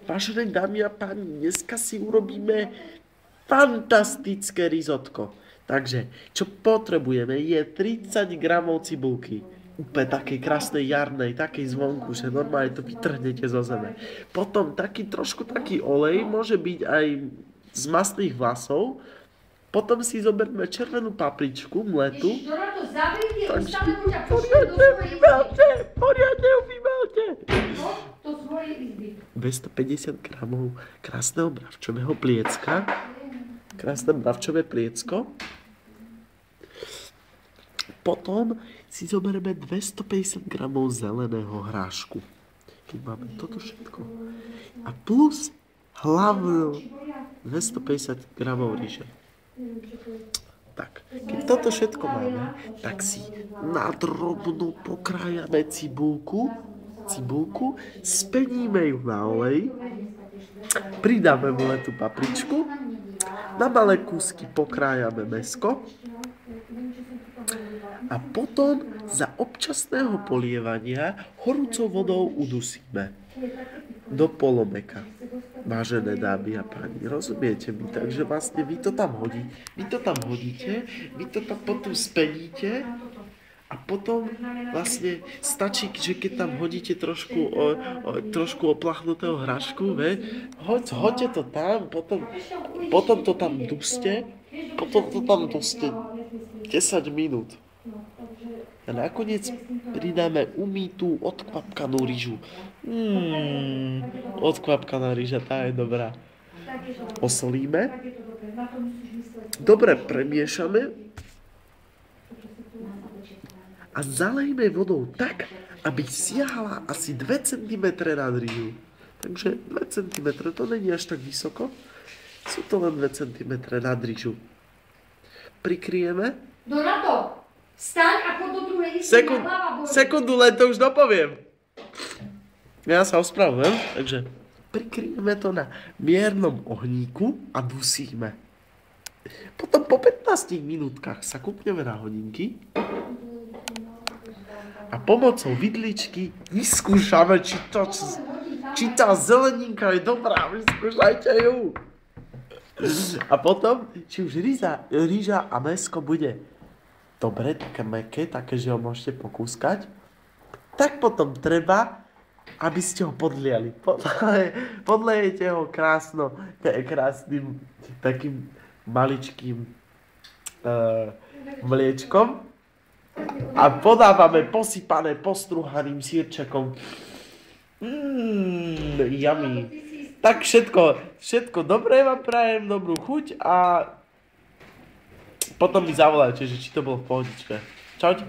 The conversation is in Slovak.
Vážené dámy a páni, dneska si urobíme fantastické risotko. Takže, čo potrebujeme je 30 gramov cibulky. Úplne takej krásnej jarnej, takej zvonku, že normálne to vytrhnete zo zeme. Potom trošku taký olej, môže byť aj z masných vlasov. Potom si zoberme červenú papričku, mletu. Ježiš, Dora, to zavri, Takže poriadne ju vymalte. do svojej izby. 250 gramov krásneho bravčového pliecka. Krásne bravčové pliecko. Potom si zoberieme 250 gramov zeleného hrášku. Keď máme toto všetko. A plus hlavnú 250 gramov ryže. Tak, keď toto všetko máme, tak si nadrobno pokrájame cibulku, speníme ju na olej, pridáme mletú papričku, na malé kúsky pokrájame mäsko a potom za občasného polievania horúcou vodou udusíme do polomeka. Vážené dámy a páni, rozumiete mi? Takže vlastne vy to tam hodíte, vy to tam potom speníte a potom vlastne stačí, že keď tam hodíte trošku oplachnutého hrašku, hoďte to tam, potom to tam duste, 10 minút. A nakoniec pridáme umýtú, odkvapkanú ryžu. Odkvapkaná ryža, tá je dobrá. Osolíme. Dobre premiešame. A zalejme vodou tak, aby siahala asi 2 cm nad ryžu. Takže 2 cm, to není až tak vysoko. Sú to len 2 cm nad ryžu. Prikryjeme. Donato, staň a poď do druhej izby, Sekundu, len to už dopoviem. Ja sa ospravujem, takže prikryjeme to na miernom ohníku a dusíme. Potom po 15 minútkach sa kúpneme na hodinky a pomocou vidličky vyskúšame, či tá zeleninka je dobrá. Vyskúšajte ju. A potom, či už rýža a mäsko bude dobre, také mäkké, také, že ho môžete pokúskať, tak potom treba, aby ste ho podliali. Podlejete ho krásnym takým maličkým mliečkom a podávame posypané postruhaným sírčekom. Yummy. Tak všetko dobré vám prajem, dobrú chuť a potom mi zavolajte, že či to bolo v pohodičke. Čaute.